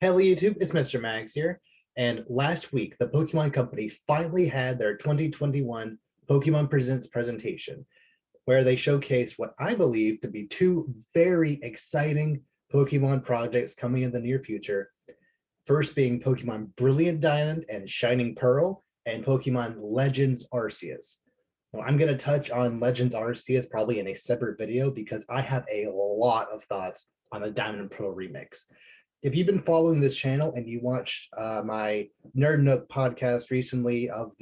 Hello YouTube, it's Mr. Mags here. And last week, the Pokemon Company finally had their 2021 Pokemon Presents presentation, where they showcased what I believe to be two very exciting Pokemon projects coming in the near future. First being Pokemon Brilliant Diamond and Shining Pearl, and Pokemon Legends Arceus. Now, I'm going to touch on Legends Arceus probably in a separate video because I have a lot of thoughts on the Diamond and Pearl remix. If you've been following this channel and you watched my Nerd Nook podcast recently of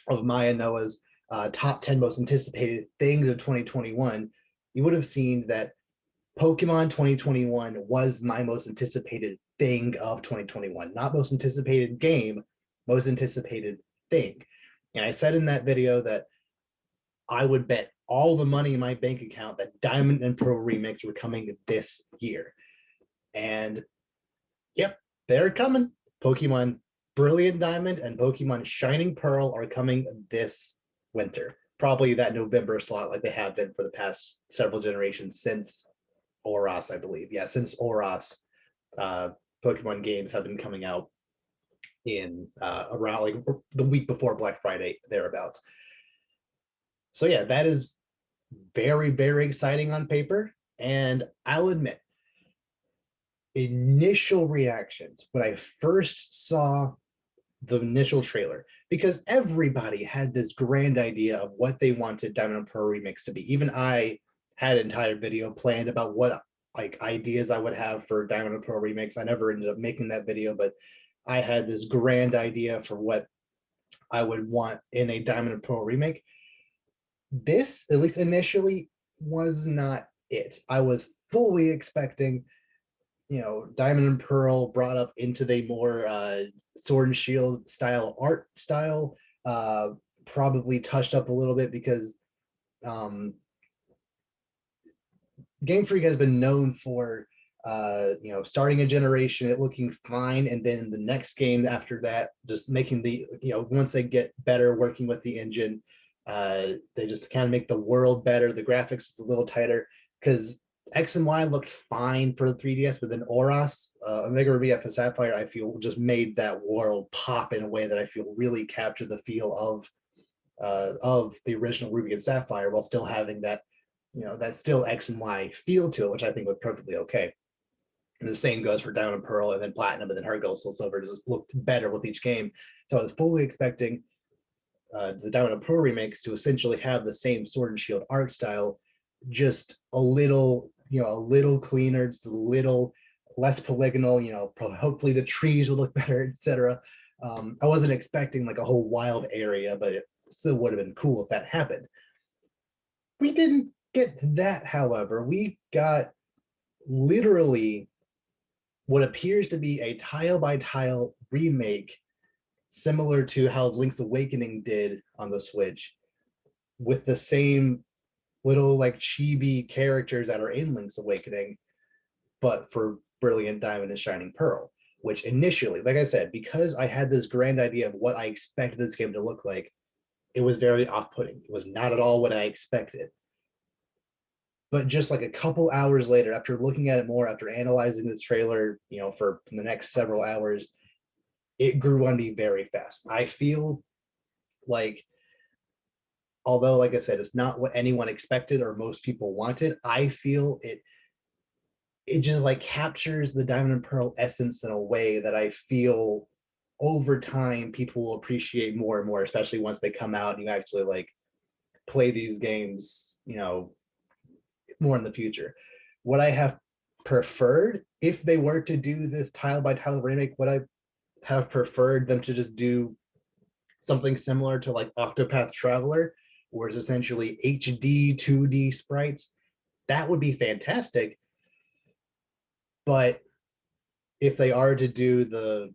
Maya Noah's top 10 most anticipated things of 2021, you would have seen that Pokemon 2021 was my most anticipated thing of 2021. Not most anticipated game, most anticipated thing. And I said in that video that I would bet all the money in my bank account that Diamond and Pearl remakes were coming this year. And yep, they're coming. Pokemon Brilliant Diamond and Pokemon Shining Pearl are coming this winter. Probably that November slot like they have been for the past several generations since Oros, I believe. Yeah, since Oros, Pokemon games have been coming out in around like the week before Black Friday, thereabouts. So yeah, that is very, very exciting on paper. And I'll admit, initial reactions when I first saw the initial trailer, because everybody had this grand idea of what they wanted Diamond and Pearl remix to be. Even I had an entire video planned about what like ideas I would have for Diamond and Pearl remix. I never ended up making that video, but I had this grand idea for what I would want in a Diamond and Pearl remake. This, at least initially, was not it. I was fully expecting, Diamond and Pearl brought up into the more Sword and Shield style art style, probably touched up a little bit because Game Freak has been known for starting a generation, it looking fine, and then the next game after that, just making the, once they get better working with the engine, they just kind of make the world better. The graphics is a little tighter because X and Y looked fine for the 3DS, but then Oros, Omega Ruby Alpha Sapphire, I feel just made that world pop in a way that I feel really captured the feel of the original Ruby and Sapphire while still having that, that still X and Y feel to it, which I think was perfectly okay. And the same goes for Diamond and Pearl, and then Platinum, and then Heart Gold, Soul Silver. Just looked better with each game. So I was fully expecting the Diamond and Pearl remakes to essentially have the same Sword and Shield art style, just a little, a little cleaner, just a little less polygonal. Hopefully the trees will look better, etc. I wasn't expecting like a whole wild area, but it still would have been cool if that happened. We didn't get that, however. We got literally what appears to be a tile by tile remake, similar to how Link's Awakening did on the Switch, with the same little like chibi characters that are in Link's Awakening, but for Brilliant Diamond and Shining Pearl, which initially, like I said, because I had this grand idea of what I expected this game to look like, it was very off-putting. It was not at all what I expected. But just like a couple hours later, after looking at it more, after analyzing this trailer, for the next several hours, it grew on me very fast. I feel like, although, like I said, it's not what anyone expected or most people wanted, I feel it just like captures the Diamond and Pearl essence in a way that I feel over time people will appreciate more and more, especially once they come out and you actually like play these games, more in the future. What I have preferred, if they were to do this tile by tile remake, what I have preferred them to just do something similar to like Octopath Traveler, where it's essentially HD 2D sprites. That would be fantastic. But if they are to do the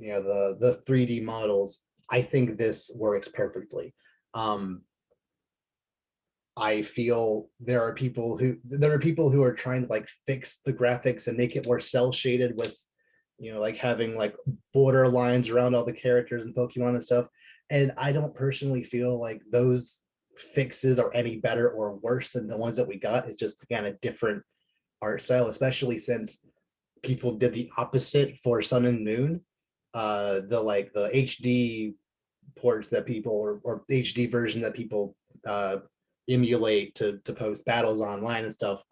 3D models, I think this works perfectly. I feel there are people who are trying to like fix the graphics and make it more cell shaded with, like having like border lines around all the characters and Pokemon and stuff. And I don't personally feel like those fixes are any better or worse than the ones that we got. It's just again a different art style, especially since people did the opposite for Sun and Moon. The HD ports that people or HD version that people emulate to post battles online and stuff,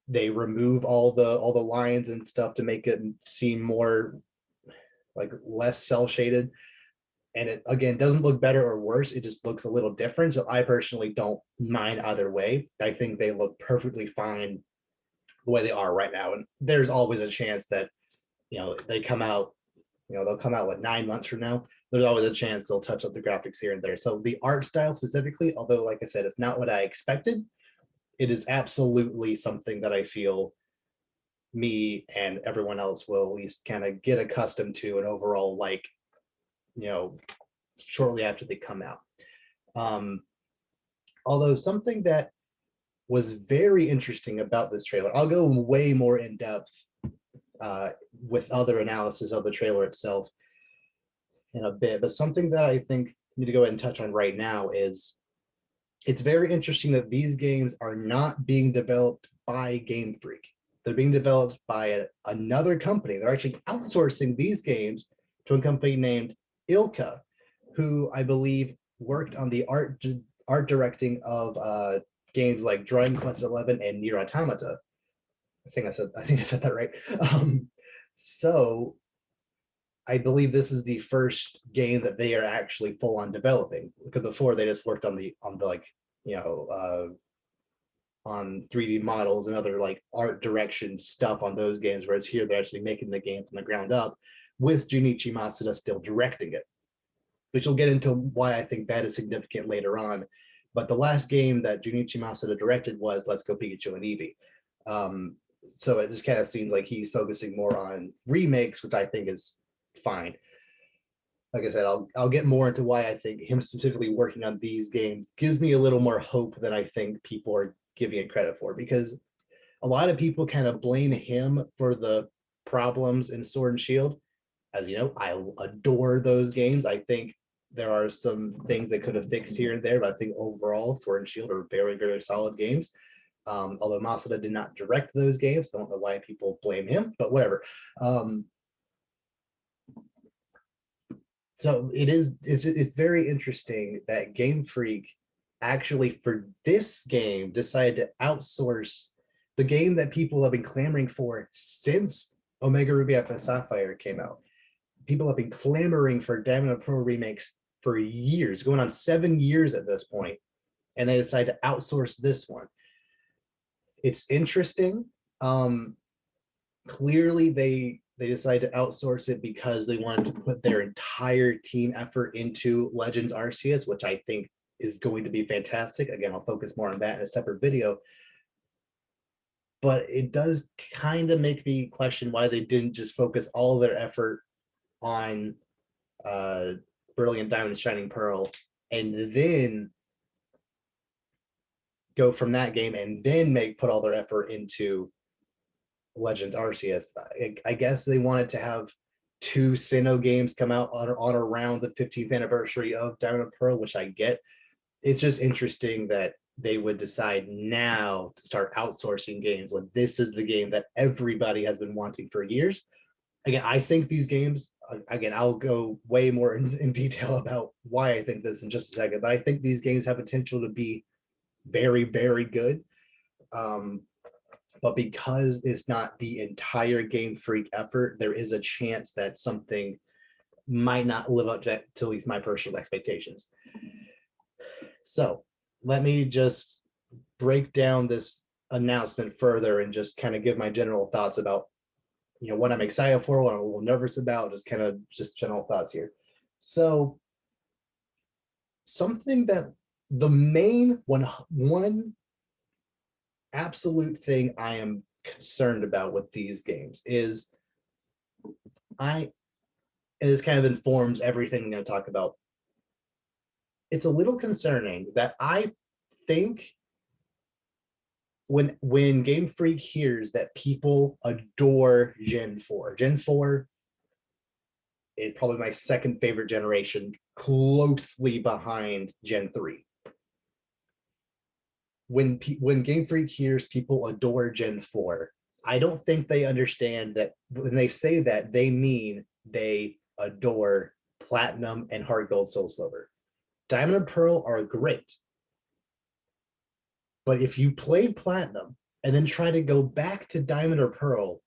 they remove all the lines and stuff to make it seem more like less cell shaded, and it again doesn't look better or worse, it just looks a little different. So I personally don't mind either way. I think they look perfectly fine the way they are right now, and there's always a chance that they come out, they'll come out like 9 months from now. There's always a chance they'll touch up the graphics here and there. So the art style specifically, although like I said, it's not what I expected, it is absolutely something that I feel me and everyone else will at least kind of get accustomed to and overall like, shortly after they come out. Although something that was very interesting about this trailer, I'll go way more in depth with other analysis of the trailer itself in a bit, but something that I think I need to go ahead and touch on right now is it's very interesting that these games are not being developed by Game Freak. They're being developed by another company. They're actually outsourcing these games to a company named Ilka, who I believe worked on the art directing of games like Dragon Quest XI and Nier Automata. I think I said that right. So I believe this is the first game that they are actually full on developing, because before they just worked on the like, on 3D models and other like art direction stuff on those games, whereas here they're actually making the game from the ground up with Junichi Masuda still directing it, which we'll get into why I think that is significant later on. But the last game that Junichi Masuda directed was Let's Go Pikachu and Eevee. So it just kind of seems like he's focusing more on remakes, which I think is fine. Like I said, I'll get more into why I think him specifically working on these games gives me a little more hope than I think people are giving it credit for, because a lot of people kind of blame him for the problems in Sword and Shield. As you know, I adore those games. I think there are some things that could have fixed here and there, but I think overall Sword and Shield are very, very solid games. Although Masuda did not direct those games, I don't know why people blame him, but whatever. So it's very interesting that Game Freak actually for this game decided to outsource the game that people have been clamoring for since Omega Ruby Alpha Sapphire came out. People have been clamoring for Diamond and Pearl remakes for years, going on 7 years at this point, and they decided to outsource this one. It's interesting. Clearly, they decided to outsource it because they wanted to put their entire team effort into Legends Arceus, which I think is going to be fantastic. Again, I'll focus more on that in a separate video. But it does kind of make me question why they didn't just focus all their effort on Brilliant Diamond and Shining Pearl, and then go from that game and then put all their effort into Legends Arceus. I guess they wanted to have 2 Sinnoh games come out on around the 15th anniversary of Diamond and Pearl, which I get. It's just interesting that they would decide now to start outsourcing games when this is the game that everybody has been wanting for years. Again, I think these games, again, I'll go way more in detail about why I think this in just a second, but I think these games have potential to be very, very good. But because it's not the entire Game Freak effort, there is a chance that something might not live up to at least my personal expectations. So let me just break down this announcement further and just kind of give my general thoughts about what I'm excited for, what I'm a little nervous about, just general thoughts here. So something that the main one absolute thing I am concerned about with these games is this kind of informs everything I'm going to talk about. It's a little concerning that I think when Game Freak hears that people adore Gen 4 is probably my second favorite generation, closely behind Gen 3. When Game Freak hears people adore Gen 4, I don't think they understand that when they say that, they mean they adore Platinum and Heart Gold Soul Silver. Diamond and Pearl are great, but if you played Platinum and then try to go back to Diamond or Pearl,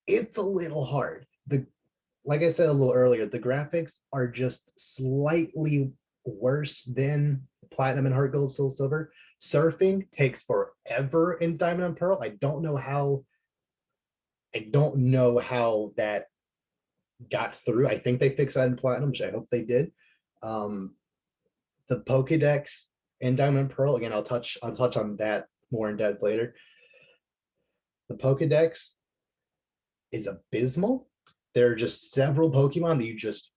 it's a little hard. The Like I said a little earlier, the graphics are just slightly worse than Platinum and Heart Gold Soul Silver. Surfing takes forever in Diamond and Pearl. I don't know how that got through. I think they fixed that in Platinum, which I hope they did. Um, the Pokédex in Diamond and Pearl, again, I'll touch on that more in depth later. The Pokédex is abysmal. There are just several Pokemon that you just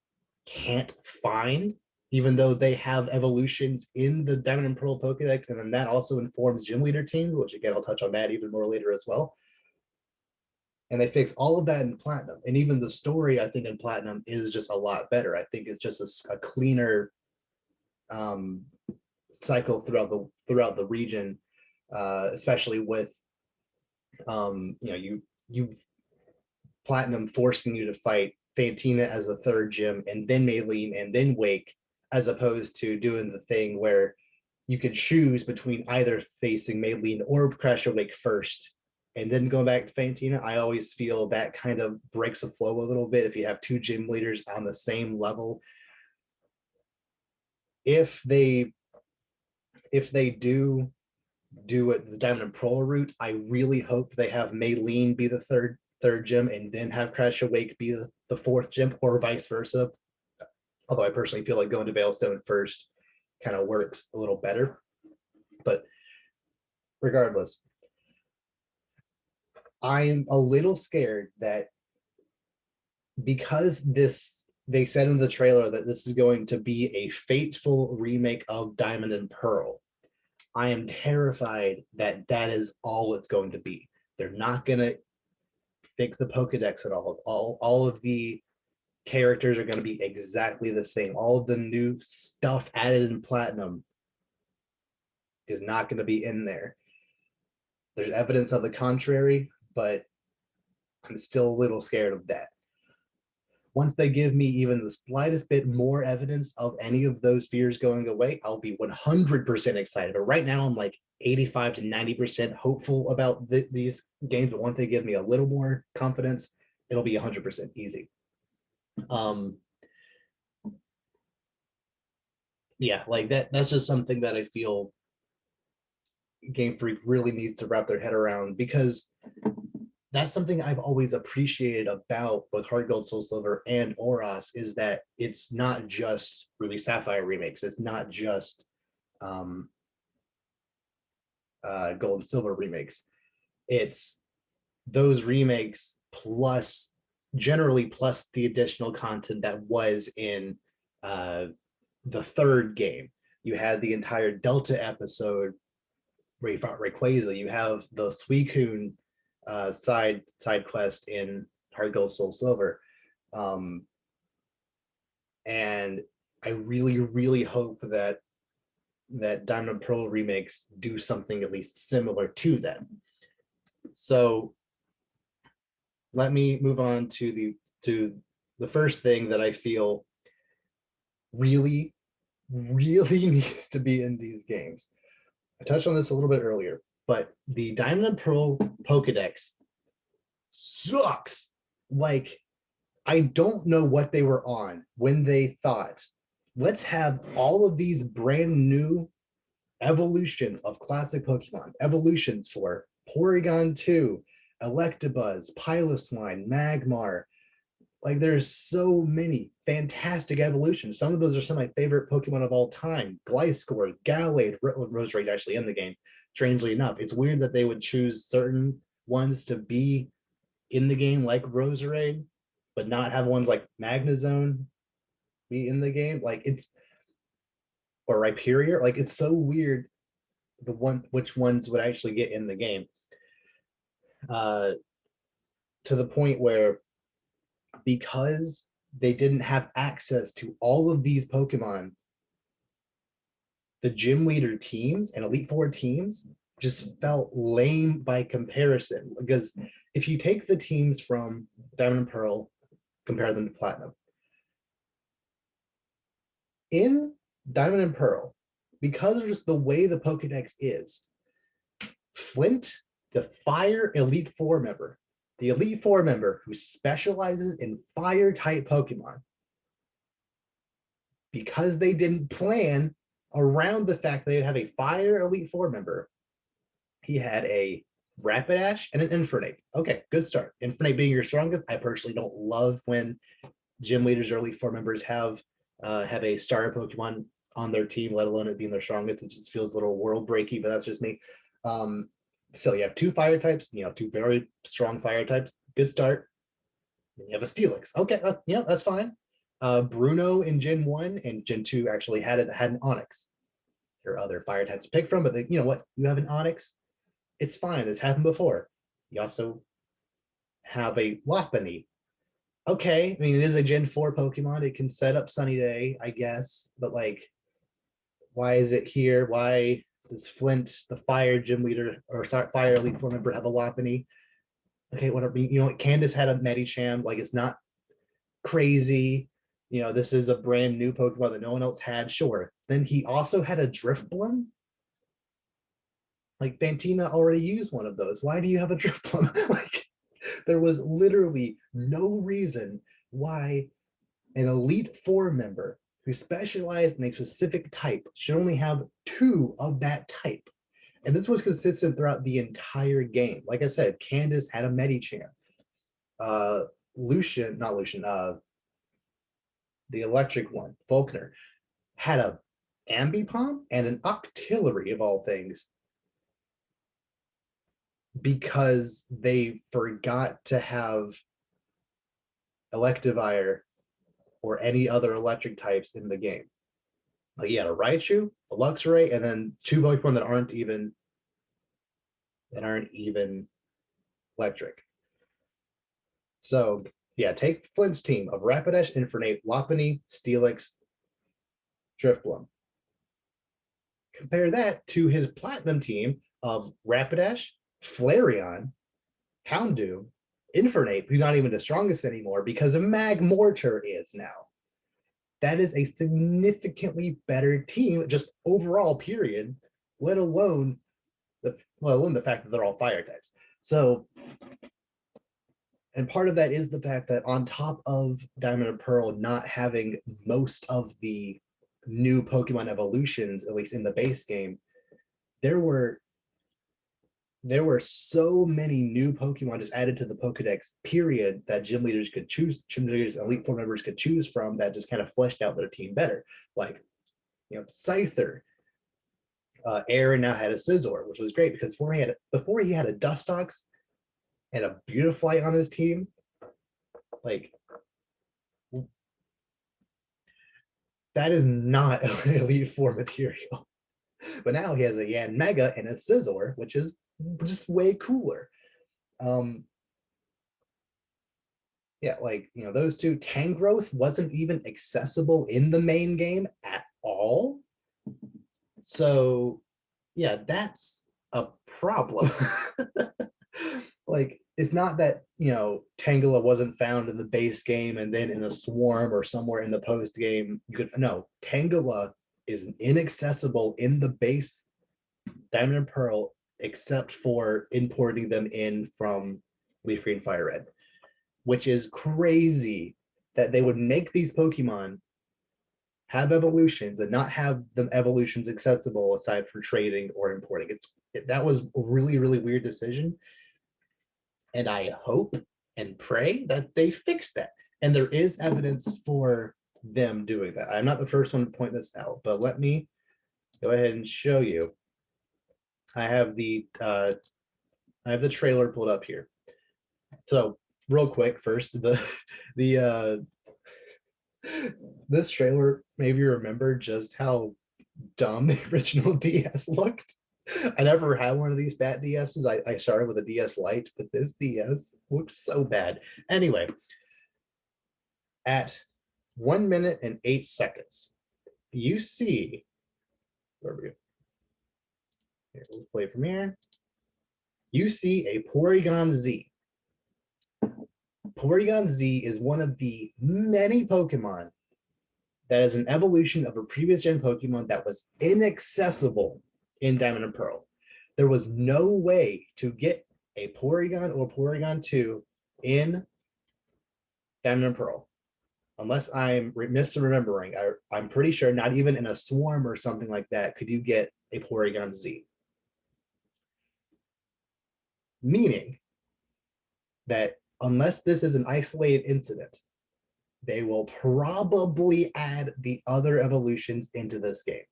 can't find, even though they have evolutions in the Diamond and Pearl Pokedex, and then that also informs gym leader teams, which again I'll touch on that even more later as well. And they fix all of that in Platinum, and even the story I think in Platinum is just a lot better. I think it's just a cleaner um, cycle throughout the region, especially with you Platinum forcing you to fight Fantina as the third gym and then Maylene and then Wake, as opposed to doing the thing where you could choose between either facing Maylene or Crash Wake first and then going back to Fantina. I always feel that kind of breaks the flow a little bit if you have two gym leaders on the same level. If they do it the Diamond and Pearl route, I really hope they have Maylene be the third gym and then have Crash Awake be the fourth gym, or vice versa. Although I personally feel like going to Veilstone first kind of works a little better. But regardless, I'm a little scared that because they said in the trailer that this is going to be a faithful remake of Diamond and Pearl. I am terrified that that is all it's going to be. They're not going to fix the Pokedex at all. All of the characters are going to be exactly the same. All of the new stuff added in Platinum is not going to be in there. There's evidence of the contrary, but I'm still a little scared of that. Once they give me even the slightest bit more evidence of any of those fears going away, I'll be 100% excited. But right now, I'm like 85 to 90% hopeful about these games. But once they give me a little more confidence, it'll be 100% easy. Um, yeah, like that's just something that I feel Game Freak really needs to wrap their head around, because that's something I've always appreciated about both Heart Gold, Soul Silver, and Oros, is that it's not just Ruby Sapphire remakes. It's not just um, Gold and Silver remakes. It's those remakes plus plus the additional content that was in the third game. You had the entire Delta episode where you fought Rayquaza. You have the Suicune side quest in Heart Gold Soul Silver, um, and I really hope that Diamond and Pearl remakes do something at least similar to that. So let me move on to the first thing that I feel really needs to be in these games. I touched on this a little bit earlier, but the Diamond and Pearl Pokedex sucks. Like, I don't know what they were on when they thought, let's have all of these brand new evolutions of classic Pokemon, evolutions for Porygon 2, Electabuzz, Piloswine, Magmar. Like, there's so many fantastic evolutions. Some of those are some of my favorite Pokemon of all time. Gliscor, Gallade, Roserade actually in the game. Strangely enough, it's weird that they would choose certain ones to be in the game, like Roserade, but not have ones like Magnezone be in the game. Like, it's, or Rhyperior. Like, it's so weird which ones would actually get in the game. To the point where, because they didn't have access to all of these Pokemon, the gym leader teams and Elite Four teams just felt lame by comparison. Because if you take the teams from Diamond and Pearl, compare them to Platinum, in Diamond and Pearl, because of just the way the Pokedex is, Flint, the Fire Elite Four member, the Elite Four member who specializes in fire type Pokemon, because they didn't plan around the fact they'd have a Fire Elite Four member, he had a Rapidash and an Infernape. Okay, good start. Infernape being your strongest. I personally don't love when gym leaders or Elite Four members have a starter Pokemon on their team, let alone it being their strongest. It just feels a little world breaky, but that's just me. So you have two fire types, two very strong fire types. Good start. Then you have a Steelix. Okay, that's fine. Bruno in Gen 1 and Gen 2 actually had an Onyx. There are other fire types to pick from, but you know what? You have an Onyx. It's fine. It's happened before. You also have a Wapani. Okay, I mean, it is a Gen 4 Pokemon. It can set up Sunny Day, I guess, but like, why is it here? Why does Flint, the fire gym leader or fire Elite Four member, have a Wapani? Okay, whatever. Candace had a Medicham. Like, it's not crazy. This is a brand new Pokemon that no one else had. Sure. Then he also had a Drifblim. Like, Fantina already used one of those. Why do you have a Drifblim? Like, there was literally no reason why an Elite Four member who specialized in a specific type should only have two of that type. And this was consistent throughout the entire game. Like I said, Candace had a Medicham. Lucian, not Lucian, the electric one, Faulkner, had a Ambipom and an Octillery of all things, because they forgot to have Electivire or any other electric types in the game. Like, you had a Raichu, a Luxray, and then two Pokemon that aren't even electric. So yeah, take Flint's team of Rapidash, Infernape, Lopunny, Steelix, Drifblim. Compare that to his Platinum team of Rapidash, Flareon, Houndoom, Infernape, who's not even the strongest anymore because of Magmortar is now. That is a significantly better team, just overall, period, let alone the fact that they're all fire types. So, and part of that is the fact that on top of Diamond and Pearl not having most of the new Pokemon evolutions, at least in the base game, there were so many new Pokemon just added to the Pokedex, period, that gym leaders, Elite Four members could choose from, that just kind of fleshed out their team better. Like, Scyther. Aaron now had a Scizor, which was great because before he had a Dustox and a Beautifly on his team. Like, that is not Elite Four material. But now he has a Yanmega and a Scizor, which is just way cooler. Yeah, like, those two. Tangrowth wasn't even accessible in the main game at all. So yeah, that's a problem. Like, it's not that Tangela wasn't found in the base game and then in a swarm or somewhere in the post game. Tangela is inaccessible in the base Diamond and Pearl, except for importing them in from Leaf Green Fire Red, which is crazy that they would make these Pokemon have evolutions and not have them evolutions accessible aside from trading or importing. That was a really, really weird decision. And I hope and pray that they fix that. And there is evidence for them doing that. I'm not the first one to point this out, but let me go ahead and show you. I have the trailer pulled up here. So real quick, first, the this trailer, maybe you remember just how dumb the original DS looked. I never had one of these fat DSs. I started with a DS Lite, but this DS looked so bad. Anyway, at 1 minute and 8 seconds, you see, where are we? Here, we'll play from here. You see a Porygon Z. Porygon Z is one of the many Pokemon that is an evolution of a previous gen Pokemon that was inaccessible in Diamond and Pearl. There was no way to get a Porygon or Porygon 2 in Diamond and Pearl. Unless I'm misremembering, I'm pretty sure not even in a swarm or something like that could you get a Porygon Z. Meaning that unless this is an isolated incident, they will probably add the other evolutions into this game.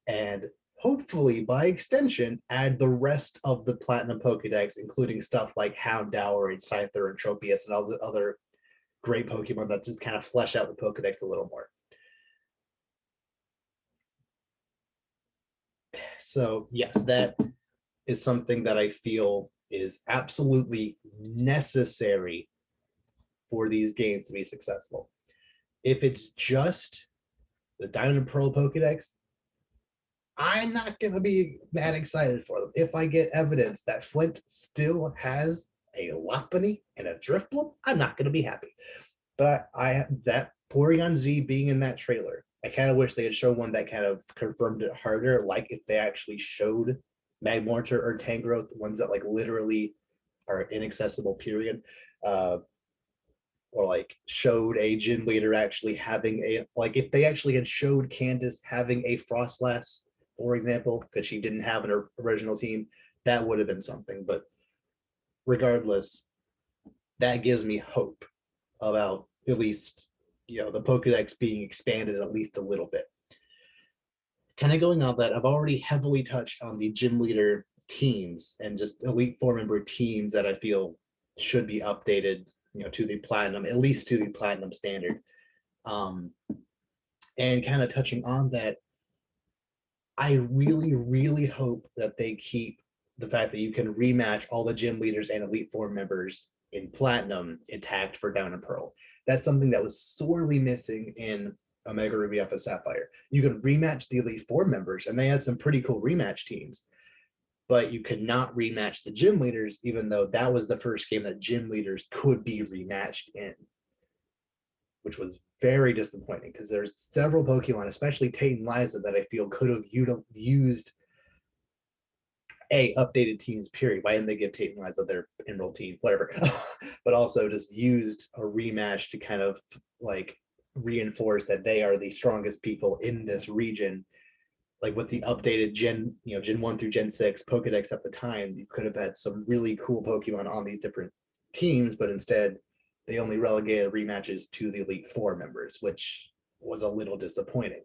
And hopefully, by extension, add the rest of the Platinum Pokedex, including stuff like Houndour and Scyther and Tropius and all the other great Pokemon that just kind of flesh out the Pokedex a little more. So yes, that is something that I feel is absolutely necessary for these games to be successful. If it's just the Diamond and Pearl Pokedex, I'm not going to be that excited for them. If I get evidence that Flint still has a Lopunny and a Drifblim, I'm not going to be happy. But I that Porygon Z being in that trailer, I kind of wish they had shown one that kind of confirmed it harder, like if they actually showed Magmortar or Tangrowth, ones that like literally are inaccessible, period. Or like showed a gym leader actually having a, like if they actually had showed Candace having a Frostlass, for example, because she didn't have an original team, that would have been something. But regardless, that gives me hope about at least, the Pokedex being expanded at least a little bit. Kind of going on that, I've already heavily touched on the gym leader teams and just Elite Four member teams that I feel should be updated, to the Platinum, at least to the Platinum standard. And kind of touching on that, I really, really hope that they keep the fact that you can rematch all the gym leaders and Elite Four members in Platinum intact for Diamond and Pearl. That's something that was sorely missing in Omega Ruby Alpha Sapphire. You could rematch the Elite Four members, and they had some pretty cool rematch teams, but you could not rematch the gym leaders, even though that was the first game that gym leaders could be rematched in, which was very disappointing because there's several Pokemon, especially Tate and Liza, that I feel could have used updated teams, period. Why didn't they give Tate and Liza their Emerald team, whatever? But also just used a rematch to kind of like reinforce that they are the strongest people in this region. Like with the updated Gen 1 through Gen 6 Pokedex at the time, you could have had some really cool Pokemon on these different teams, but instead they only relegated rematches to the Elite Four members, which was a little disappointing.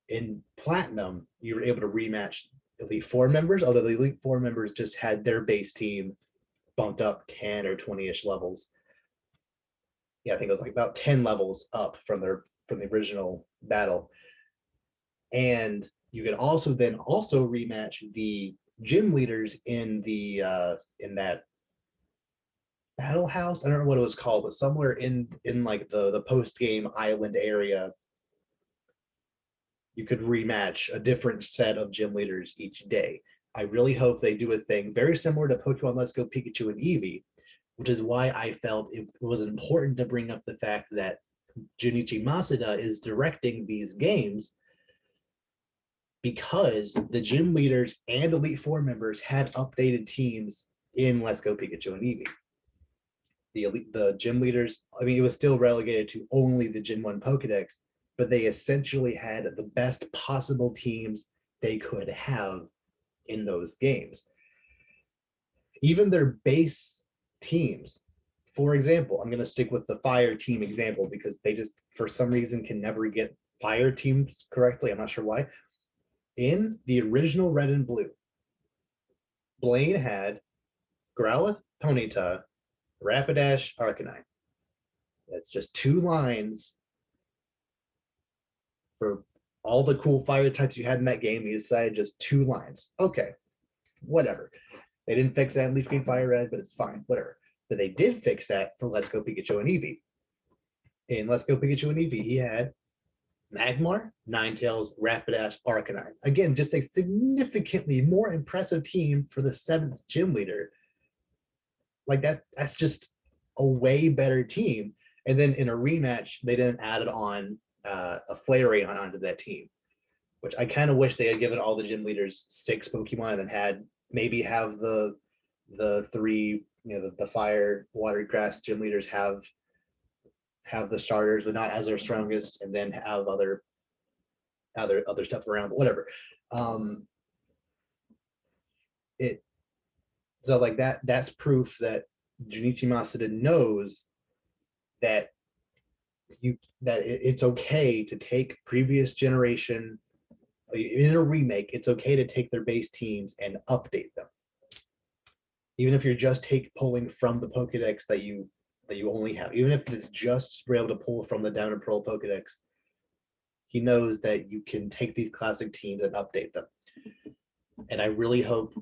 In Platinum, you were able to rematch Elite Four members, although the Elite Four members just had their base team bumped up 10 or 20-ish levels. Yeah, I think it was like about 10 levels up from the original battle. And you could also rematch the gym leaders in that battle house. I don't know what it was called, but somewhere in like the post-game island area, you could rematch a different set of gym leaders each day. I really hope they do a thing very similar to Pokemon Let's Go Pikachu and Eevee, which is why I felt it was important to bring up the fact that Junichi Masuda is directing these games, because the gym leaders and Elite Four members had updated teams in Let's Go Pikachu and Eevee. The gym leaders, I mean, it was still relegated to only the Gen 1 Pokedex, but they essentially had the best possible teams they could have in those games. Even their base teams, for example, I'm going to stick with the Fire team example because they just, for some reason, can never get Fire teams correctly. I'm not sure why. In the original Red and Blue, Blaine had Growlithe, Ponyta, Rapidash, Arcanine. That's just 2 lines for all the cool fire types you had in that game. You decided just 2 lines. Okay, whatever. They didn't fix that in Leaf Green Fire Red, but it's fine, whatever. But they did fix that for Let's Go Pikachu and Eevee. In Let's Go Pikachu and Eevee, he had Magmar, Ninetales, Rapidash, Arcanine. Again, just a significantly more impressive team for the 7th gym leader. Like that's just a way better team. And then in a rematch, they didn't add it on a Flareon onto that team, which I kind of wish they had given all the gym leaders 6 Pokemon and then had maybe have the 3, the fire, water, grass gym leaders have the starters, but not as their strongest, and then have other stuff around, but whatever. It so like that's proof that Junichi Masuda knows that it's okay to take previous generation in a remake. It's okay to take their base teams and update them, even if you're just pulling from the Pokedex that you only have, even if it's just be able to pull from the Down and Pearl Pokedex. He knows that you can take these classic teams and update them. And I really hope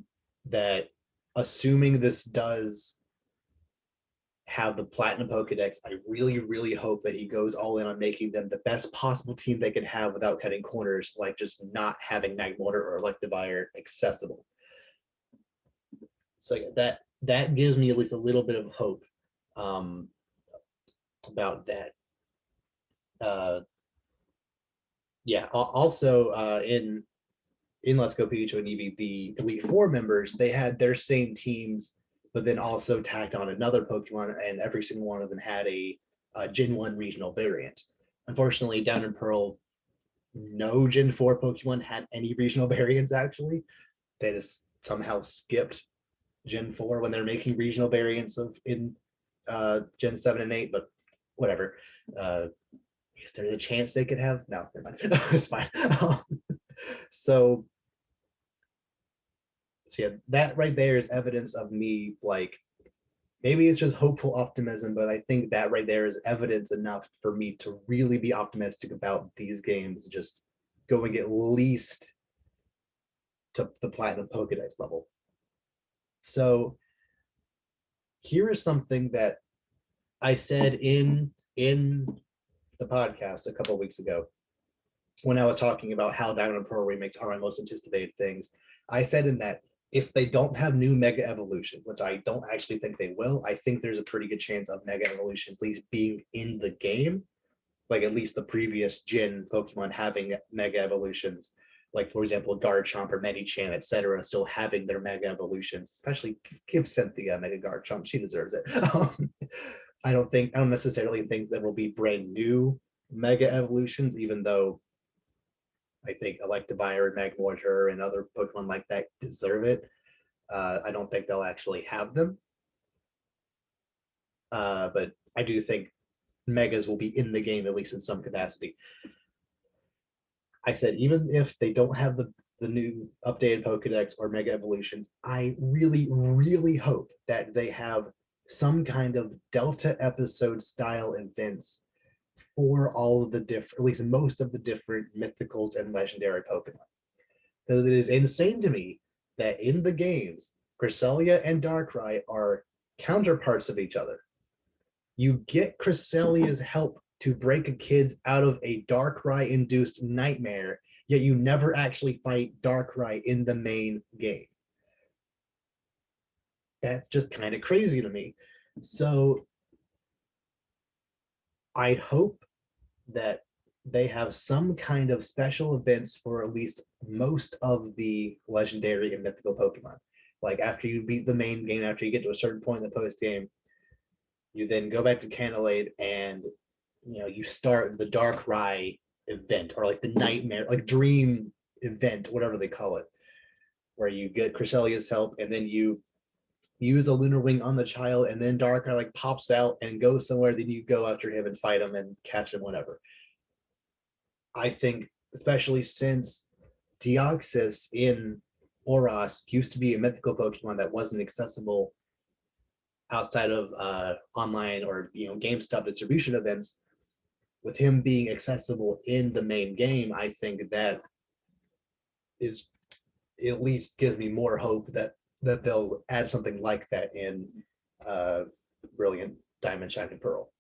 that, assuming this does have the Platinum Pokedex, I really, really hope that he goes all in on making them the best possible team they can have without cutting corners, like just not having Magmortar or Electivire accessible. So yeah, that gives me at least a little bit of hope about that. Yeah. Also, in Let's Go Pikachu and Eevee, the Elite Four members, they had their same teams, but then also tacked on another Pokemon, and every single one of them had a Gen 1 regional variant. Unfortunately, Down in Pearl, no Gen 4 Pokemon had any regional variants, actually. They just somehow skipped Gen 4 when they're making regional variants in Gen 7 and 8, but whatever. Is there a chance they could have? No, never mind. It's fine. So yeah, that right there is evidence of me, like, maybe it's just hopeful optimism, but I think that right there is evidence enough for me to really be optimistic about these games just going at least to the Platinum Pokedex level. So here is something that I said in the podcast a couple of weeks ago when I was talking about how Diamond and Pearl remakes are my most anticipated things. I said in that, if they don't have new Mega Evolution, which I don't actually think they will, I think there's a pretty good chance of Mega Evolutions at least being in the game, like at least the previous gen Pokemon having Mega Evolutions, like for example Garchomp or Medicham, etc., still having their Mega Evolutions. Especially give Cynthia Mega Garchomp; she deserves it. I don't necessarily think there will be brand new Mega Evolutions, even though I think Electivire and Magmortar and other Pokemon like that deserve it. I don't think they'll actually have them. But I do think Megas will be in the game, at least in some capacity. I said, even if they don't have the new updated Pokedex or Mega Evolutions, I really, really hope that they have some kind of Delta episode style events for all of the different, at least most of the different mythicals and legendary Pokemon. Because it is insane to me that in the games, Cresselia and Darkrai are counterparts of each other. You get Cresselia's help to break a kid out of a Darkrai induced nightmare, yet you never actually fight Darkrai in the main game. That's just kind of crazy to me. So I hope that they have some kind of special events for at least most of the legendary and mythical Pokemon. Like after you beat the main game, after you get to a certain point in the post game, you then go back to Cannelade and you start the Darkrai event, or like the nightmare, like dream event, whatever they call it, where you get Cresselia's help and then you use a Lunar Wing on the child, and then Darkrai like pops out and goes somewhere. Then you go after him and fight him and catch him, whatever. I think, especially since Deoxys in Oros used to be a mythical Pokemon that wasn't accessible outside of online or GameStop distribution events, with him being accessible in the main game, I think that is at least gives me more hope that they'll add something like that in Brilliant Diamond, Shining Pearl.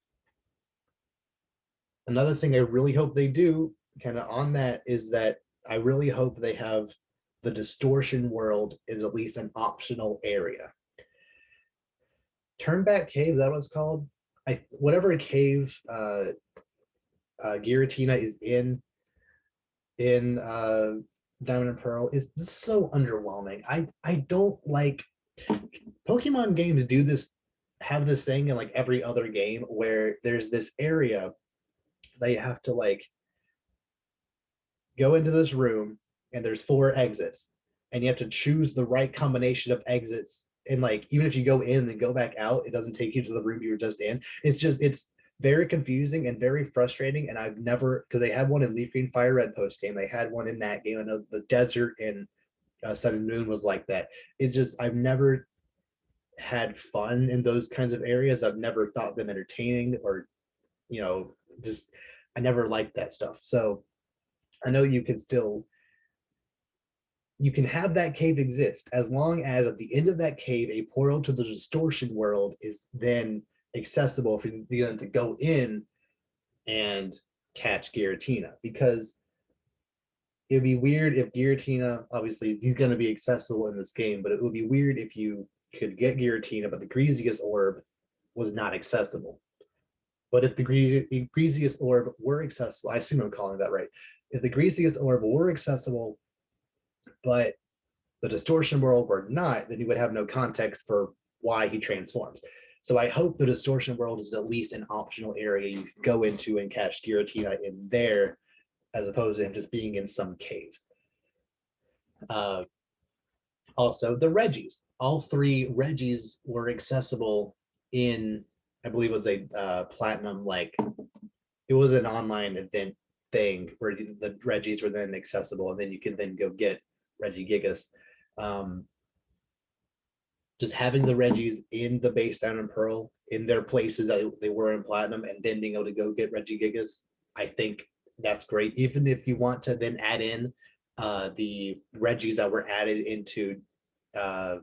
Another thing I really hope they do kind of on that is that I really hope they have the distortion world is at least an optional area. Turnback cave, is that what it's called? Whatever cave Giratina is in Diamond and Pearl is just so underwhelming. I don't like Pokemon games do this, have this thing in like every other game where there's this area that you have to like go into this room and there's 4 exits and you have to choose the right combination of exits, and like even if you go in and go back out, it doesn't take you to the room you were just in. It's very confusing and very frustrating, and I've never, because they had one in Leaf Green Fire Red post game, they had one in that game. I know the desert in Sun and Moon was like that. It's just I've never had fun in those kinds of areas. I've never thought them entertaining, or you know, just I never liked that stuff. So I know you can have that cave exist as long as at the end of that cave a portal to the distortion world is then accessible for them to go in and catch Giratina. Because it would be weird if Giratina, obviously he's going to be accessible in this game, but it would be weird if you could get Giratina but the Greasiest orb was not accessible. But if the Greasiest orb were accessible, I assume I'm calling that right, if the Greasiest orb were accessible but the distortion world were not, then you would have no context for why he transforms. So I hope the distortion world is at least an optional area you can go into and catch Giratina in there, as opposed to him just being in some cave. Uh, Also, the Reggies. All 3 Reggies were accessible in, I believe it was a platinum, like it was an online event thing where the Reggies were then accessible, and then you could then go get Regigigas. Um, just having the Reggies in the base Diamond and Pearl in their places that they were in Platinum, and then being able to go get Regigigas, I think that's great. Even if you want to then add in the Reggies that were added into uh,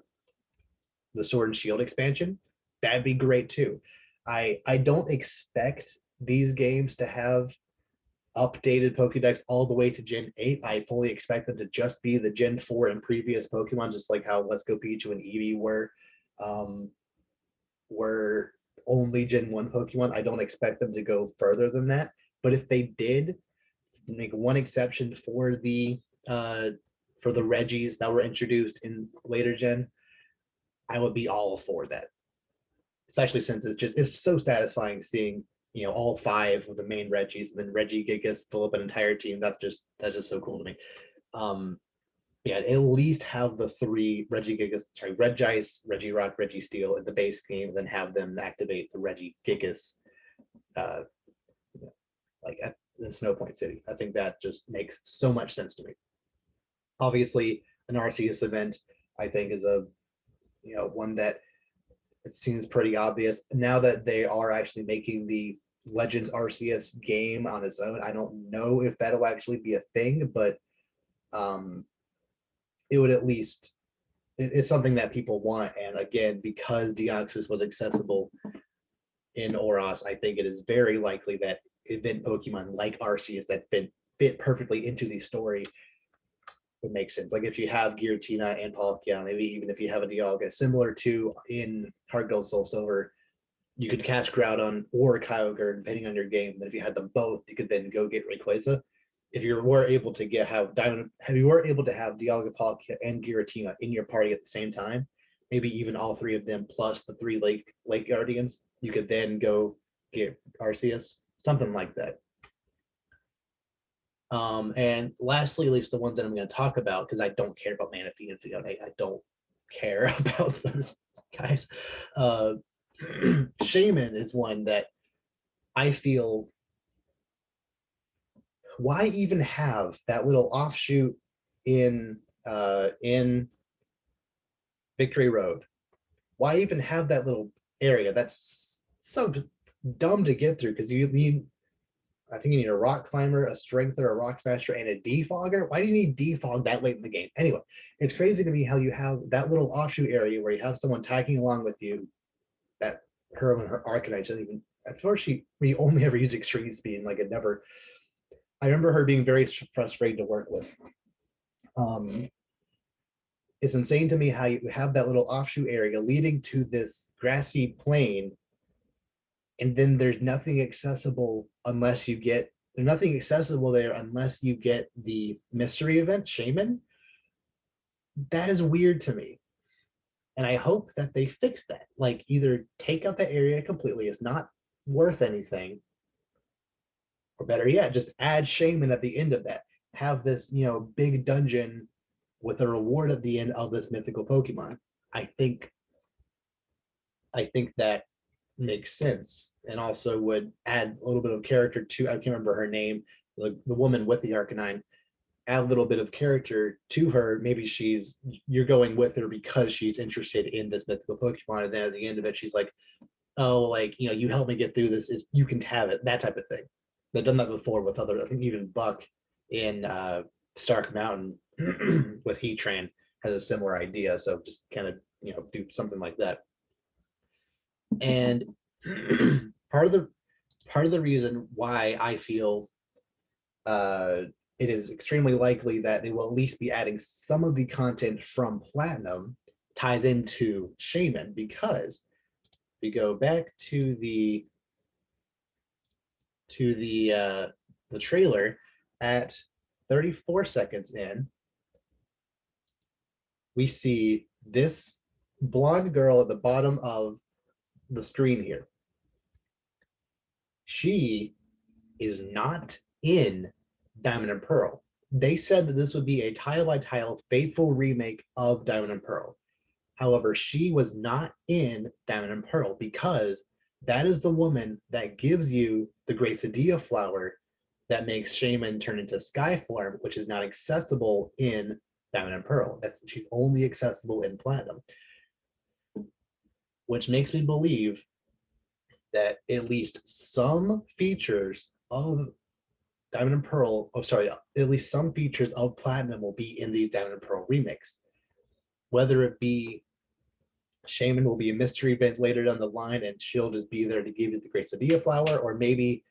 the Sword and Shield expansion, that'd be great too. I don't expect these games to have updated Pokedex all the way to Gen 8. I fully expect them to just be the Gen 4 and previous Pokemon, just like how Let's Go Pikachu and Eevee were only Gen 1 Pokemon. I don't expect them to go further than that. But if they did make one exception for the Reggies that were introduced in later gen, I would be all for that. Especially since it's so satisfying seeing all 5 of the main Reggies and then Regigigas fill up an entire team. That's just so cool to me. Yeah, at least have the 3 Regigigas, sorry, Regice, Regirock, Registeel in the base game, and then have them activate the Regigigas uh, like in Snow Point City. I think that just makes so much sense to me. Obviously, an Arceus event, I think, is a one that it seems pretty obvious now that they are actually making the Legends Arceus game on its own. I don't know if that'll actually be a thing, but it would at least, it's something that people want. And again, because Deoxys was accessible in Oros, I think it is very likely that event Pokemon like Arceus that fit perfectly into the story would make sense. Like if you have Giratina and Palkia, maybe even if you have a Dialga, similar to in Heart Gold Soul Silver, you could catch Groudon or Kyogre depending on your game. Then if you had them both, you could then go get Rayquaza. If you were able to have Dialga, Palkia, and Giratina in your party at the same time, maybe even all 3 of them plus the 3 Lake Guardians, you could then go get Arceus, something like that. And lastly, at least the ones that I'm going to talk about, because I don't care about Manaphy and Fiona, I don't care about those guys. Shaman is one that I feel, why even have that little offshoot in Victory Road? Why even have that little area? That's so dumb to get through, because you need, I think you need a rock climber, a strengther, a rock smasher, and a defogger. Why do you need defog that late in the game? Anyway, it's crazy to me how you have that little offshoot area where you have someone tagging along with you, that her and her Arcanine doesn't even, at first we only ever use extreme speed, and like it never, I remember her being very frustrating to work with. Um, it's insane to me how you have that little offshoot area leading to this grassy plain, and then there's nothing accessible unless you get there's nothing accessible there unless you get the mystery event shaman. That is weird to me. And I hope that they fix that. Like either take out the area completely, it's not worth anything, or better yet, just add shaman at the end of that. Have this, big dungeon with a reward at the end of this mythical Pokemon. I think I think that makes sense, and also would add a little bit of character to, I can't remember her name, the woman with the Arcanine. Add a little bit of character to her. Maybe you're going with her because she's interested in this mythical Pokemon, and then at the end of it, she's like, "Oh, like you helped me get through this. You can have it." That type of thing. They've done that before with other. I think even Buck in Stark Mountain with Heatran has a similar idea. So just kind of do something like that. And part of the reason why I feel it is extremely likely that they will at least be adding some of the content from Platinum ties into Shaman, because we go back to the trailer at 34 seconds in, we see this blonde girl at the bottom of the screen here. She is not in Diamond and Pearl. They said that this would be a tile by tile faithful remake of Diamond and Pearl. However, she was not in Diamond and Pearl because that is the woman that gives you the Gracidia flower that makes Shaman turn into Sky form, which is not accessible in Diamond and Pearl. She's only accessible in Platinum, which makes me believe that at least some features of Diamond and Pearl, at least some features of Platinum will be in these Diamond and Pearl remix. Whether it be Shaman will be a mystery event later down the line and she'll just be there to give you the Great Sadia flower, or maybe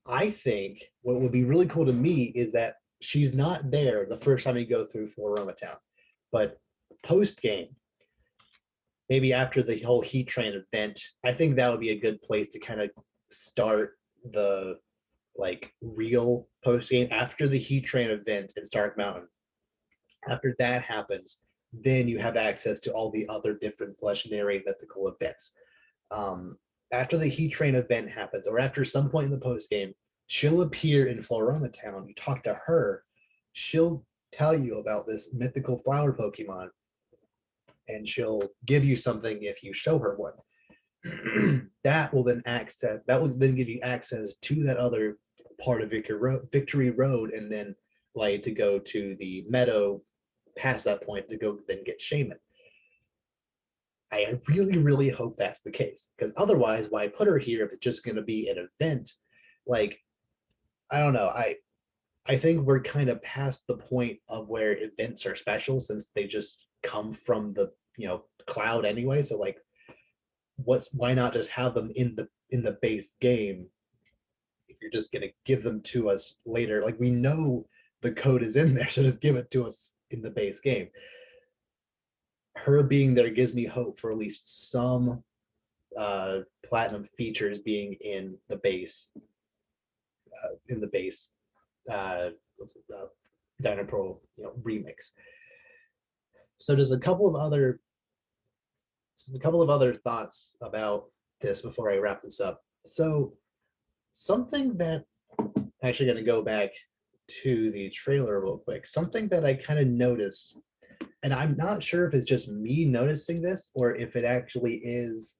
I think what would be really cool to me is that she's not there the first time you go through Floroma Town, but post game, maybe after the whole Heatran event, I think that would be a good place to kind of start the real post game after the Heatran event in Stark Mountain. After that happens, then you have access to all the other different legendary mythical events. After the Heatran event happens, or after some point in the post game, she'll appear in Floroma Town. You talk to her, she'll tell you about this mythical flower Pokemon, and she'll give you something if you show her one. That will then give you access to that other part of Victory Road, and then to go to the meadow past that point to go then get Shaman. I really, really hope that's the case, because otherwise, why put her here if it's just going to be an event? I don't know. I think we're kind of past the point of where events are special, since they just come from the cloud anyway. So why not just have them in the base game if you're just going to give them to us later? We know the code is in there, so just give it to us in the base game. Her being there gives me hope for at least some Platinum features being in the base Dino Pro remix. So just a couple of other thoughts about this before I wrap this up. So something that I'm actually going to go back to the trailer real quick. Something that I kind of noticed, and I'm not sure if it's just me noticing this, or if it actually is,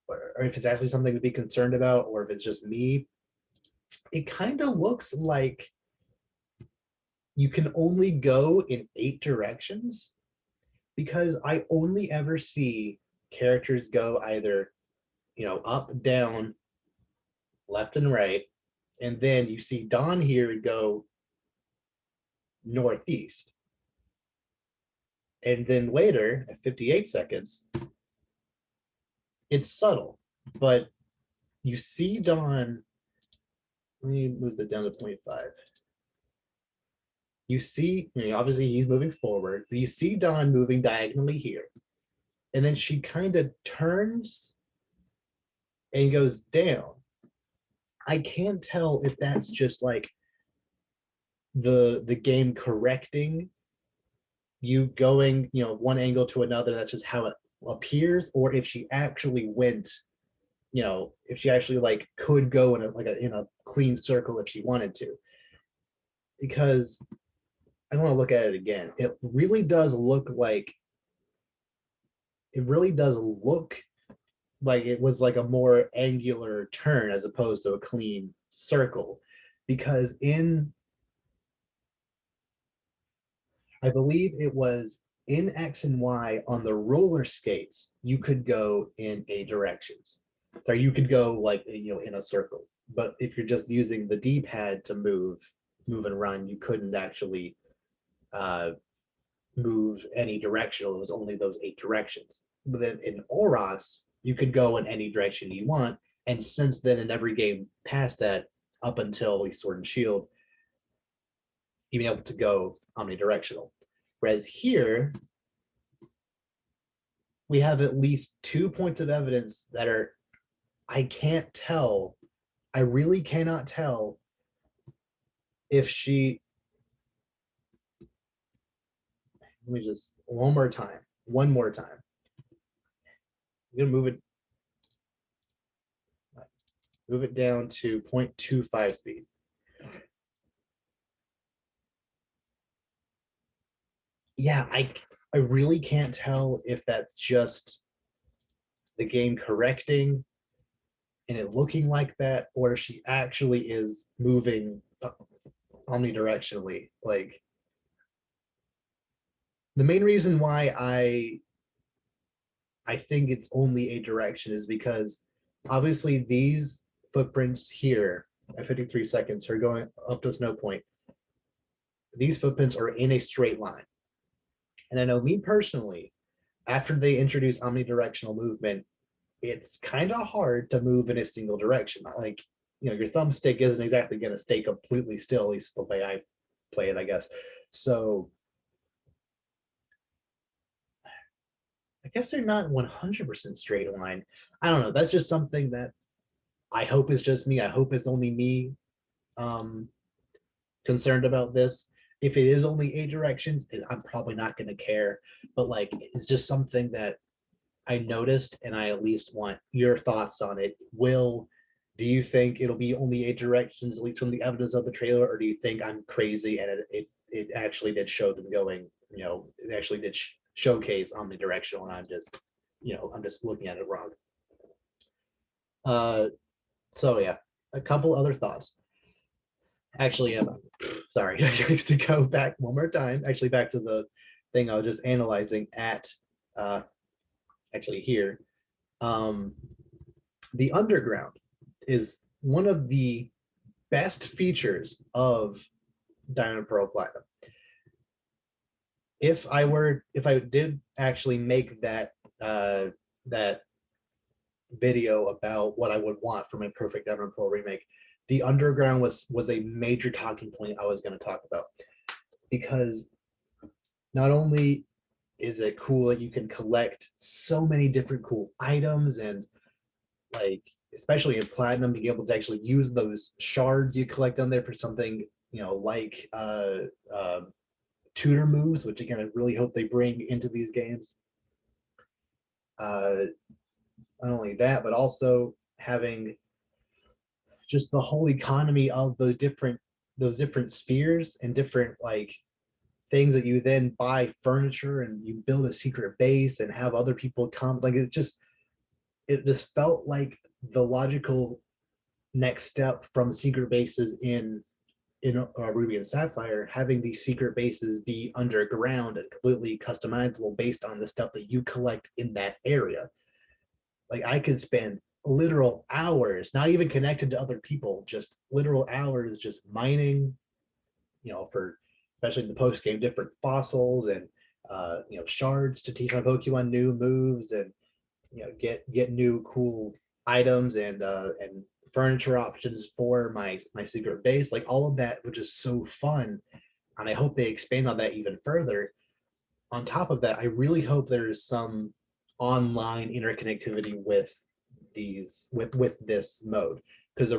or if it's actually something to be concerned about, or if it's just me. It kind of looks like you can only go in 8 directions, because I only ever see characters go either, up, down, left, and right. And then you see Dawn here go northeast. And then later, at 58 seconds, it's subtle, but you see Dawn let me move that down to 0.5. You see, obviously he's moving forward. You see Dawn moving diagonally here. And then she kind of turns and goes down. I can't tell if that's just like the game correcting you going, one angle to another. That's just how it appears, or if she actually went, if she actually like could go in a clean circle if she wanted to. Because I want to look at it again. It really does look like it was like a more angular turn as opposed to a clean circle. Because I believe it was in X and Y on the roller skates, you could go in a directions. So you could go like, in a circle. But if you're just using the D-pad to move and run, you couldn't actually uh, move any directional. It was only those 8 directions. But then in Oros, you could go in any direction you want. And since then, in every game past that, up until like Sword and Shield, you've been able to go omnidirectional. Whereas here, we have at least 2 points of evidence that are, I can't tell, I really cannot tell if she, let me just, one more time. I'm gonna move it down to 0.25 speed. Yeah, I really can't tell if that's just the game correcting and it looking like that, or if she actually is moving omnidirectionally. Like, the main reason why I think it's only a direction is because obviously these footprints here at 53 seconds are going up to Snow Point. These footprints are in a straight line. And I know me personally, after they introduce omnidirectional movement, it's kind of hard to move in a single direction. Like, your thumbstick isn't exactly going to stay completely still, at least the way I play it, I guess. So I guess they're not 100% straight line. I don't know. That's just something that I hope is just me. I hope it's only me um, concerned about this. If it is only 8 directions, I'm probably not going to care. But like, it's just something that I noticed, and I at least want your thoughts on it. Do you think it'll be only 8 directions, at least from the evidence of the trailer, or do you think I'm crazy and it actually did show them going, it actually did showcase omnidirectional, and I'm just looking at it wrong. So yeah, a couple other thoughts. Actually, sorry, to go back one more time, actually back to the thing I was just analyzing at actually here. The underground is one of the best features of Diamond Pearl Platinum. If I did actually make that that video about what I would want from a perfect Diamond Pearl remake, the underground was a major talking point I was going to talk about, because not only is it cool that you can collect so many different cool items, and like, especially in Platinum, being able to actually use those shards you collect on there for something, like tutor moves, which again, I really hope they bring into these games. Not only that, but also having just the whole economy of those different spheres and different like things that you then buy furniture and you build a secret base and have other people come. Like, it just felt like the logical next step from secret bases in Ruby and Sapphire, having these secret bases be underground and completely customizable based on the stuff that you collect in that area. Like, I could spend literal hours, not even connected to other people, just literal hours just mining, for especially the post game, different fossils and shards to teach my Pokemon new moves, and get new cool items and furniture options for my secret base, like all of that, which is so fun. And I hope they expand on that even further. On top of that, I really hope there's some online interconnectivity with this mode, because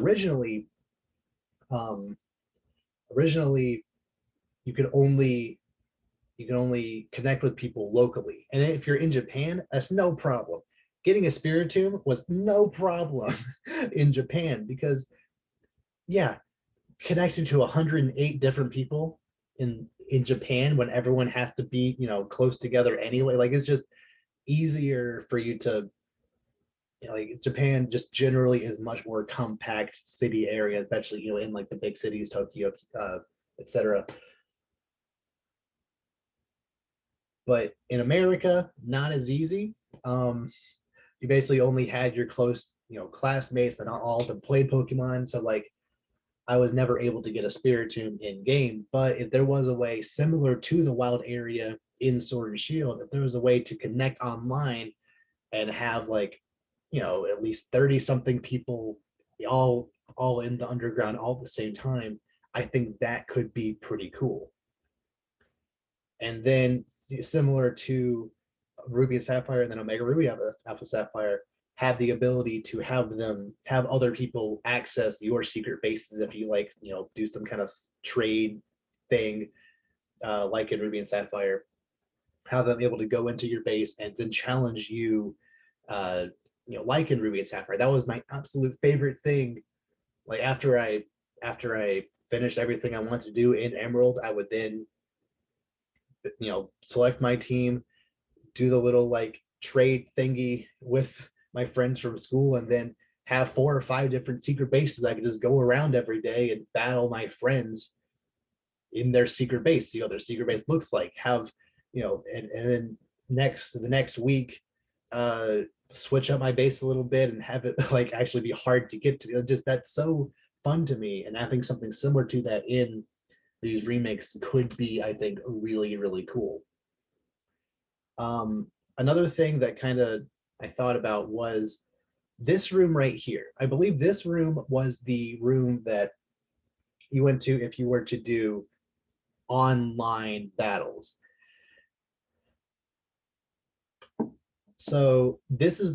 um, originally you could only connect with people locally, and if you're in Japan, that's no problem. Getting a spiritomb was no problem in Japan, because yeah, connected to 108 different people in Japan when everyone has to be, close together anyway. Like, it's just easier for you to, like, Japan just generally is much more compact city area, especially, in like the big cities, Tokyo, etc. But in America, not as easy. You basically only had your close, classmates, and not all of them played Pokemon. So like, I was never able to get a Spiritomb in game. But if there was a way similar to the wild area in Sword and Shield, if there was a way to connect online and have, like, at least 30 something people all in the underground all at the same time, I think that could be pretty cool. And then, similar to Ruby and Sapphire, and then Omega Ruby Alpha Sapphire, have the ability to have other people access your secret bases if you, like, do some kind of trade thing, like in Ruby and Sapphire. Have them able to go into your base and then challenge you, like in Ruby and Sapphire. That was my absolute favorite thing. Like, after I finished everything I wanted to do in Emerald, I would then, select my team, do the little, like, trade thingy with my friends from school, and then have 4 or 5 different secret bases I could just go around every day and battle my friends in their secret base, see what their secret base looks like, have, and then the next week, uh switch up my base a little bit and have it like actually be hard to get to. Just, that's so fun to me, and having something similar to that in these remakes could be, I think, really, really cool. Another thing that kind of I thought about was this room right here. I believe this room was the room that you went to if you were to do online battles. So this is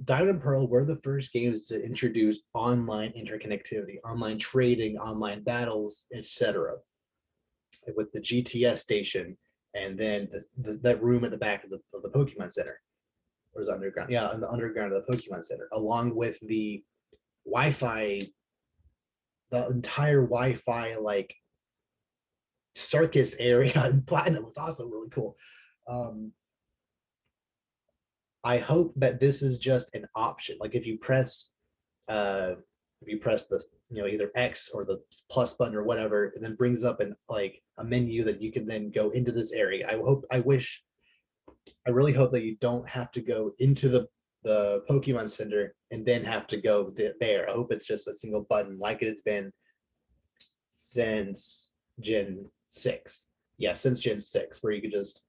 Diamond and Pearl were the first games to introduce online interconnectivity, online trading, online battles, etc. With the GTS station, and then that room at the back of the Pokemon Center, or is underground? Yeah, in the underground of the Pokemon Center, along with the Wi-Fi, the entire Wi-Fi, like, circus area in Platinum was also really cool. Um, I hope that this is just an option. Like, if you press this, either X or the plus button or whatever, and then brings up like a menu that you can then go into this area. I really hope that you don't have to go into the Pokemon Center and then have to go there. I hope it's just a single button, like it's been since Gen 6. Yeah, since Gen 6, where you could just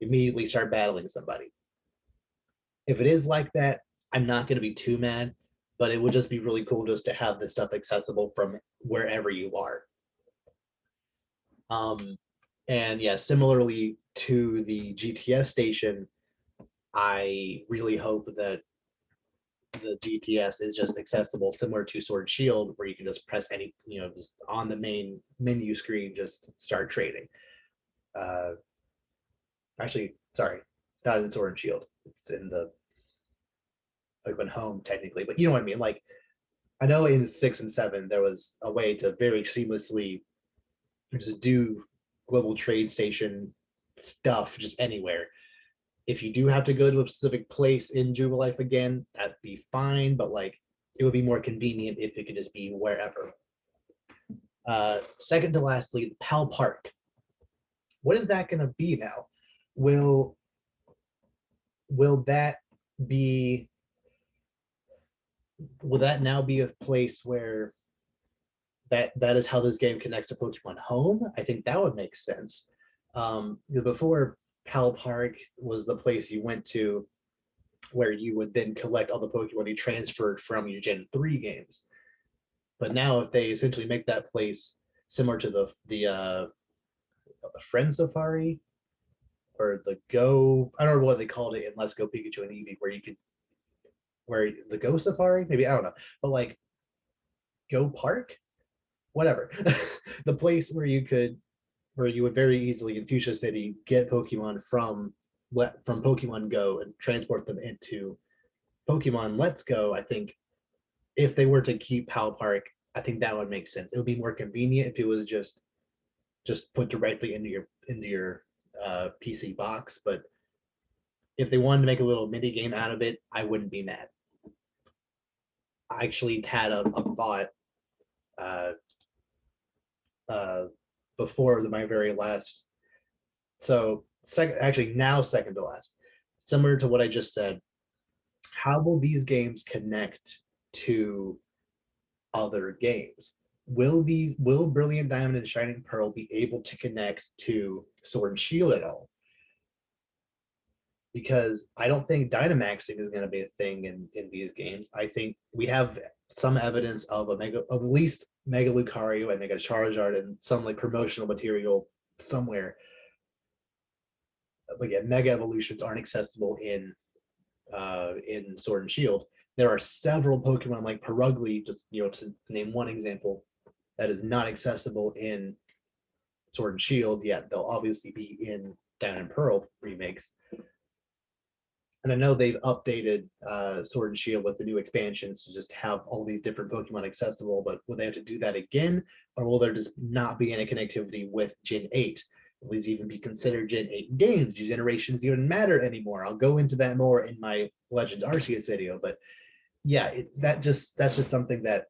immediately start battling somebody. If it is like that, I'm not going to be too mad, but it would just be really cool just to have this stuff accessible from wherever you are. Um, and yeah, similarly to the GTS station, I really hope that the GTS is just accessible, similar to Sword Shield, where you can just press any, just on the main menu screen, just start trading. Uh, Actually, sorry, it's not in Sword and Shield. It's in the Pokemon Home, technically, but you know what I mean. Like, I know in 6 and 7 there was a way to very seamlessly just do global trade station stuff just anywhere. If you do have to go to a specific place in Jubilife again, that'd be fine, but like, it would be more convenient if it could just be wherever. Second to lastly, Pal Park. What is that going to be now? Will that be will that now be a place where that is how this game connects to Pokemon Home? I think that would make sense. Before, Pal Park was the place you went to where you would then collect all the Pokemon you transferred from your Gen 3 games. But now if they essentially make that place similar to the Friend Safari or the Go, I don't know what they called it in Let's Go Pikachu and Eevee, where you could, where the Go Safari, maybe, I don't know, but like Go Park, whatever. The place where you could, where you would very easily in Fuchsia City get Pokemon from Pokemon Go and transport them into Pokemon Let's Go. I think if they were to keep Pal Park, I think that would make sense. It would be more convenient if it was just put directly into your PC box. But if they wanted to make a little mini game out of it, I wouldn't be mad. I actually had a thought uh, uh, before my very last. So second, actually now second to last, similar to what I just said. How will these games connect to other games? Will Brilliant Diamond and Shining Pearl be able to connect to Sword and Shield at all? Because I don't think Dynamaxing is going to be a thing in these games. I think we have some evidence of of at least Mega Lucario and Mega Charizard and some like promotional material somewhere. But yeah, Mega Evolutions aren't accessible in Sword and Shield. There are several Pokemon like Perugly, just to name one example, that is not accessible in Sword and Shield. Yet they'll obviously be in Diamond and Pearl remakes. And I know they've updated Sword and Shield with the new expansions to just have all these different Pokemon accessible, but will they have to do that again? Or will there just not be any connectivity with Gen 8? Will these even be considered Gen 8 games? Do generations even matter anymore? I'll go into that more in my Legends Arceus video, but yeah, that's just something that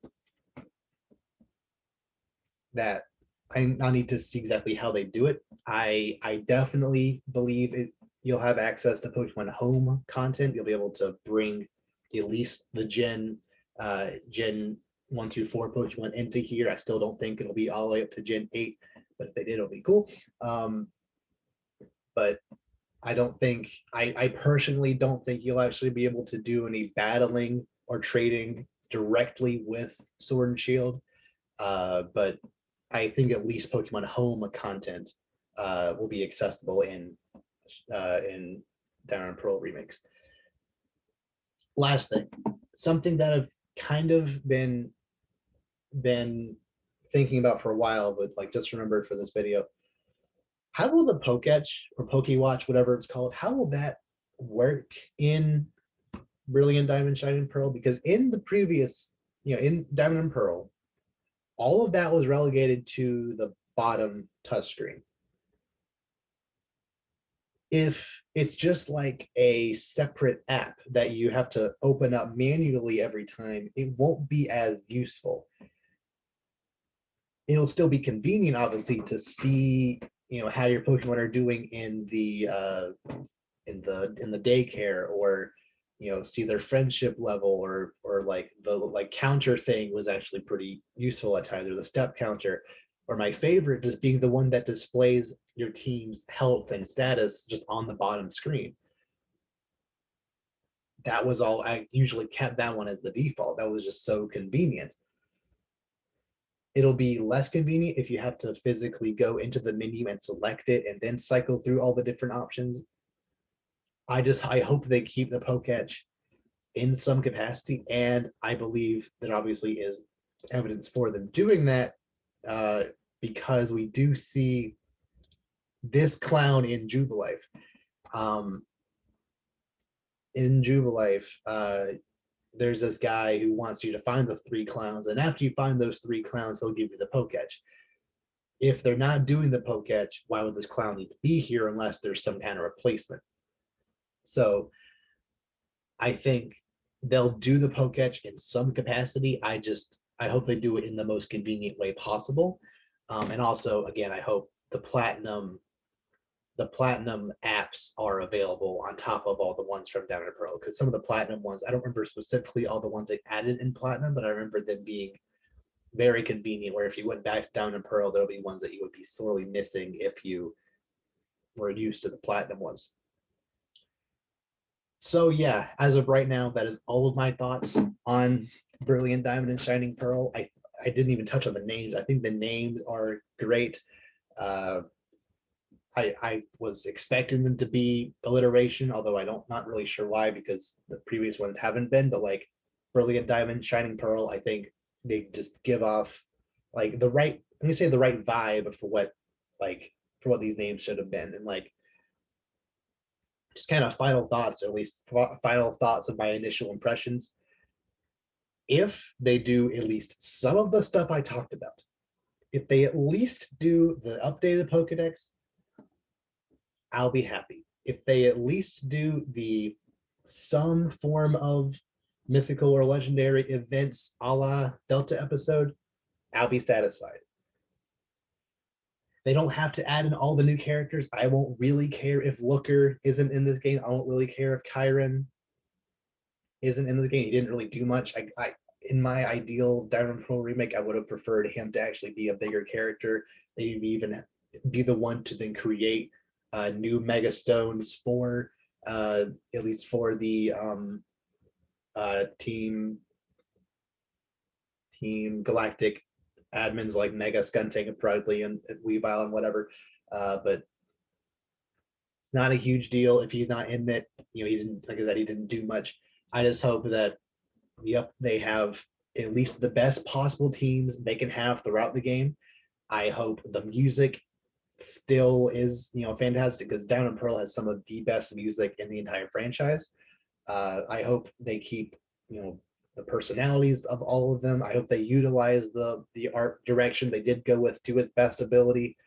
I need to see exactly how they do it. I definitely believe you'll have access to Pokemon Home content. You'll be able to bring at least the Gen 1 through 4 Pokemon into here. I still don't think it'll be all the way up to Gen 8, but if they did, it'll be cool. But I don't think I personally don't think you'll actually be able to do any battling or trading directly with Sword and Shield. But I think at least Pokemon Home content will be accessible in Diamond and Pearl remakes. Last thing, something that I've kind of been thinking about for a while, but like just remembered for this video. How will the Poketch or Pokewatch, whatever it's called, how will that work in Brilliant Diamond, Shining Pearl? Because in the previous, in Diamond and Pearl, all of that was relegated to the bottom touchscreen. If it's just like a separate app that you have to open up manually every time, it won't be as useful. It'll still be convenient, obviously, to see how your Pokemon are doing in the daycare, or see their friendship level, or like the counter thing was actually pretty useful at times, or the step counter, or my favorite just being the one that displays your team's health and status just on the bottom screen. That was all. I usually kept that one as the default. That was just so convenient. It'll be less convenient if you have to physically go into the menu and select it and then cycle through all the different options. I hope they keep the Poketch in some capacity, and I believe there obviously is evidence for them doing that, because we do see this clown in Jubilife. In Jubilife, there's this guy who wants you to find the 3 clowns, and after you find those 3 clowns, he'll give you the Poketch. If they're not doing the Poketch, why would this clown need to be here unless there's some kind of replacement? So I think they'll do the Poketch in some capacity. I hope they do it in the most convenient way possible. And also, again, I hope the platinum apps are available on top of all the ones from Diamond and Pearl, because some of the platinum ones, I don't remember specifically all the ones they added in platinum, but I remember them being very convenient, where if you went back to Diamond and Pearl, there'll be ones that you would be sorely missing if you were used to the platinum ones. So yeah, as of right now, that is all of my thoughts on Brilliant Diamond and Shining Pearl. I didn't even touch on the names. I think the names are great. Uh, I was expecting them to be alliteration, although I don't not really sure why because the previous ones haven't been. But like Brilliant Diamond, Shining Pearl, I think they just give off like the right. Let me say the right vibe for what like for what these names should have been, and like just kind of final thoughts, or at least final thoughts of my initial impressions. If they do at least some of the stuff I talked about, if they at least do the updated Pokedex, I'll be happy. If they at least do the some form of mythical or legendary events a la Delta episode, I'll be satisfied. They don't have to add in all the new characters. I won't really care if Looker isn't in this game. I won't really care if Kyron isn't in the game. He didn't really do much. I in my ideal Diamond Pearl remake, I would have preferred him to actually be a bigger character. Maybe even be the one to then create new Mega Stones for at least for the team Galactic admins like Mega Skuntank and Bradley and Weavile and whatever. But it's not a huge deal if he's not in it. You know, he didn't, like I said, he didn't do much. I just hope that they have at least the best possible teams they can have throughout the game. I hope the music still is, fantastic because Down and Pearl has some of the best music in the entire franchise. I hope they keep, the personalities of all of them. I hope they utilize the art direction they did go with to its best ability.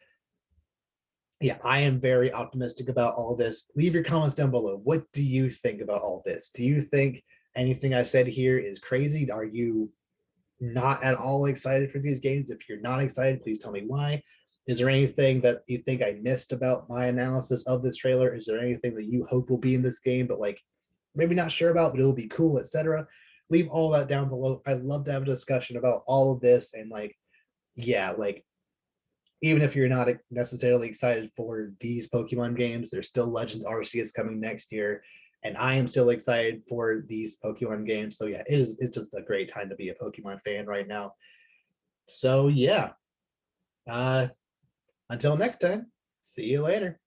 Yeah, I am very optimistic about all this. Leave your comments down below. What do you think about all this? Do you think anything I said here is crazy? Are you not at all excited for these games? If you're not excited, please tell me why. Is there anything that you think I missed about my analysis of this trailer? Is there anything that you hope will be in this game, but like maybe not sure about, but it'll be cool, etc.? Leave all that down below. I'd love to have a discussion about all of this. And like, yeah, like even if you're not necessarily excited for these Pokemon games, there's still Legends Arceus coming next year. And I am still excited for these Pokemon games. So yeah, it's just a great time to be a Pokemon fan right now. So yeah. Uh until next time, see you later.